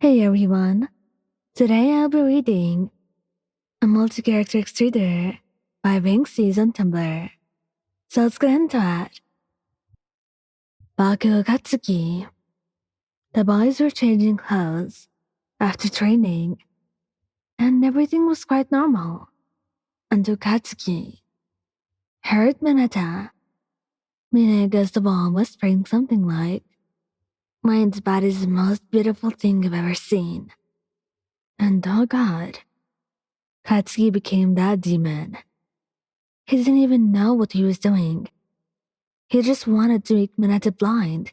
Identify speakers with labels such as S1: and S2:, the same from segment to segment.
S1: Hey everyone! Today I'll be reading a multi-character extruder by Banksy on Tumblr. So let's get into it. Bakugou Katsuki. The boys were changing clothes after training, and everything was quite normal until Katsuki heard Mineta leaning against the wall whispering something like, "Mind's body's the most beautiful thing I've ever seen." And oh god, Katsuki became that demon. He didn't even know what he was doing. He just wanted to make Mineta blind.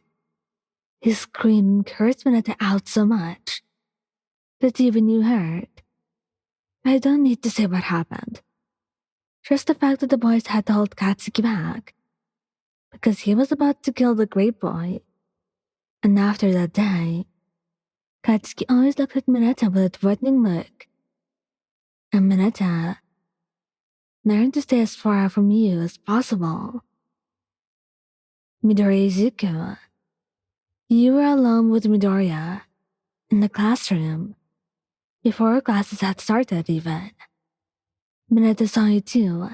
S1: He screamed and cursed Mineta out so much that even you heard. I don't need to say what happened. Just the fact that the boys had to hold Katsuki back, because he was about to kill the great boy. And after that day, Katsuki always looked at Mineta with a threatening look. And Mineta learned to stay as far from you as possible. Midoriya Izuku. You were alone with Midoriya in the classroom before classes had started even. Mineta saw you too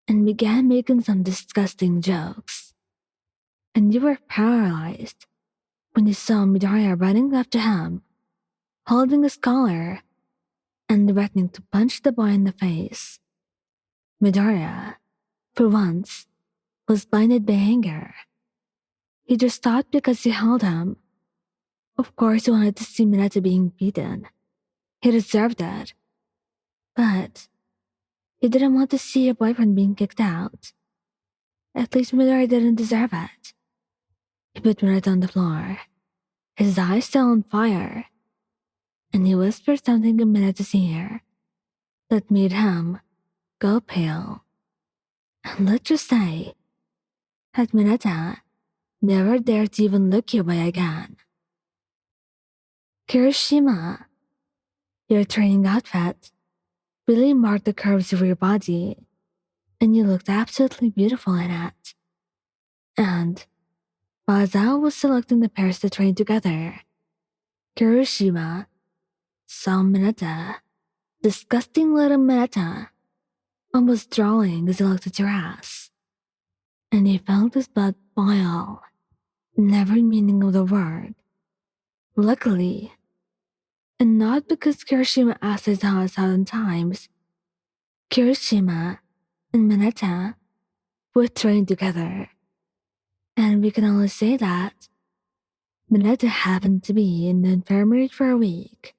S1: and began making some disgusting jokes. And you were paralyzed when you saw Midoriya running after him, holding his collar and threatening to punch the boy in the face. Midoriya, for once, was blinded by anger. He just thought because he held him. Of course he wanted to see Mineta being beaten. He deserved it. But he didn't want to see your boyfriend being kicked out. At least Midoriya didn't deserve it. He put Mineta on the floor, his eyes still on fire, and he whispered something in Mineta's ear that made him go pale. And let's just say that Mineta never dared to even look your way again. Kirishima, your training outfit really marked the curves of your body, and you looked absolutely beautiful in it. And while Zhao was selecting the pairs to train together, Kirishima saw Mineta, disgusting little Mineta, almost drawing as he looked at your ass. And he felt his blood boil in every meaning of the word. Luckily, and not because Kirishima asked his Zhao 1,000 times, Kirishima and Mineta would train together. And we can only say that Mineta happened to be in the infirmary for a week,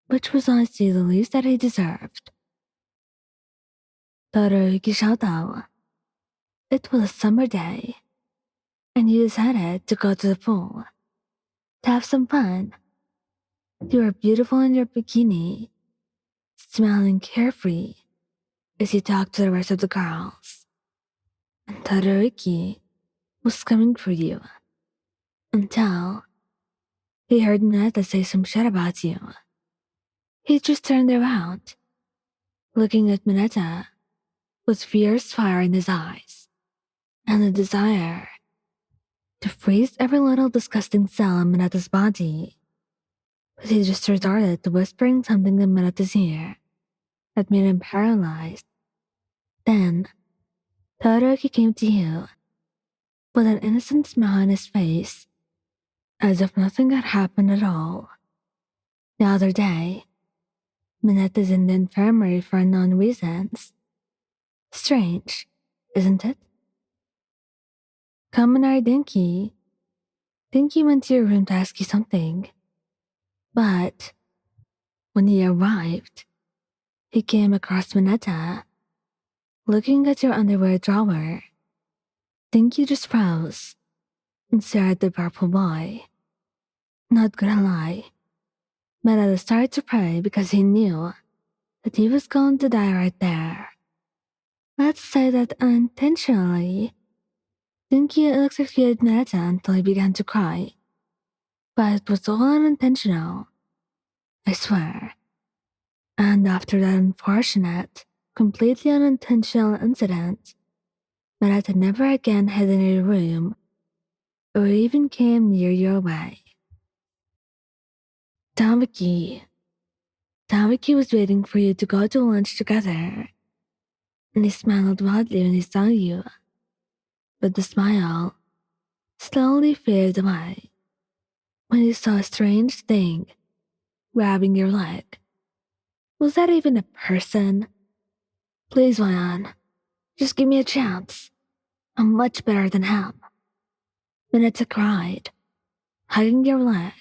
S1: which was honestly the least that he deserved. Todoroki Shoto. It was a summer day, and you decided to go to the pool to have some fun. You were beautiful in your bikini, smiling carefree as you talked to the rest of the girls. And Todoroki was coming for you until he heard Mineta say some shit about you. He just turned around, looking at Mineta with fierce fire in his eyes and a desire to freeze every little disgusting cell in Mineta's body. But he just resorted to whispering something in Mineta's ear that made him paralyzed. Then, Todoroki came to you with an innocent smile on his face, as if nothing had happened at all. The other day, Mineta's in the infirmary for unknown reasons. Strange, isn't it? Kaminari Denki. Denki went to your room to ask you something. But when he arrived, he came across Mineta, looking at your underwear drawer. Denki just froze and stared at the purple boy. Not gonna lie, Mineta started to pray because he knew that he was going to die right there. Let's say that unintentionally, Denki electrocuted Mineta until he began to cry. But it was all unintentional, I swear. And after that unfortunate, completely unintentional incident, Mineta never again hid in your room or even came near your way. Tamaki. Tamaki was waiting for you to go to lunch together, and he smiled wildly when he saw you. But the smile slowly faded away when he saw a strange thing grabbing your leg. Was that even a person? Please, Ryan, just give me a chance. I'm much better than him. Mineta cried, hugging your leg,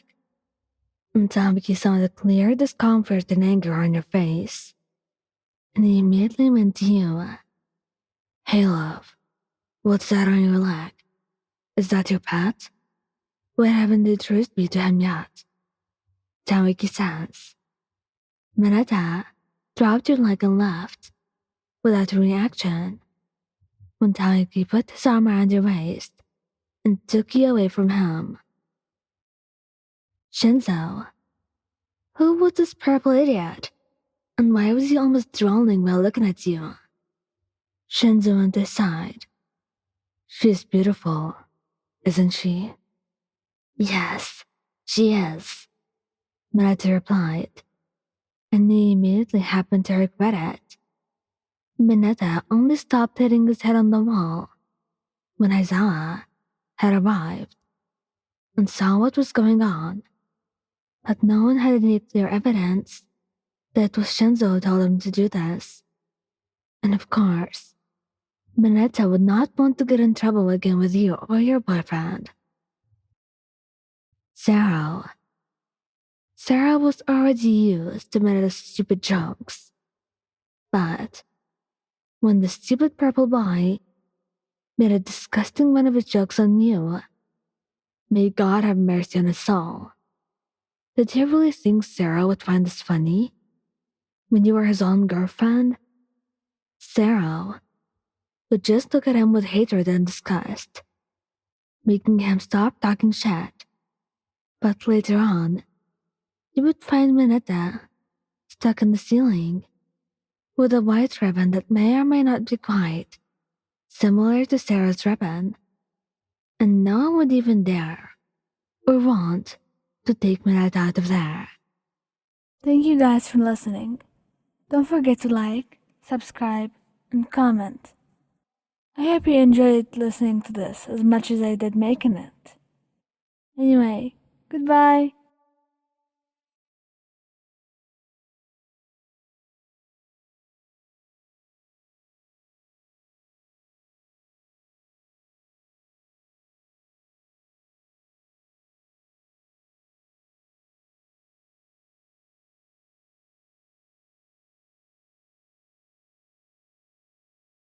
S1: and Tamaki saw the clear discomfort and anger on your face. And he immediately went to you. Hey, love, what's that on your leg? Is that your pet? Why haven't you introduced me to him yet? Tamaki says. Mineta dropped your leg and left, without a reaction, when Tamaki put his arm around your waist and took you away from him. Shinsou. Who was this purple idiot? And why was he almost drowning while looking at you? Shinsou went aside. She's beautiful, isn't she? Yes, she is, Mineta replied, and he immediately happened to regret it. Mineta only stopped hitting his head on the wall when Aizawa had arrived and saw what was going on, but no one had any clear evidence that it was Shinsou who told him to do this. And of course, Mineta would not want to get in trouble again with you or your boyfriend. Sero. Sarah was already used to Mineta's stupid jokes. But when the stupid purple boy made a disgusting one of his jokes on you, may God have mercy on his soul. Did he really think Sarah would find this funny? When you were his own girlfriend? Sarah would just look at him with hatred and disgust, making him stop talking shit. But later on, you would find Mineta stuck in the ceiling with a white ribbon that may or may not be quite similar to Sarah's ribbon, and no one would even dare or want to take Mineta out of there.
S2: Thank you guys for listening. Don't forget to like, subscribe, and comment. I hope you enjoyed listening to this as much as I did making it. Anyway, goodbye.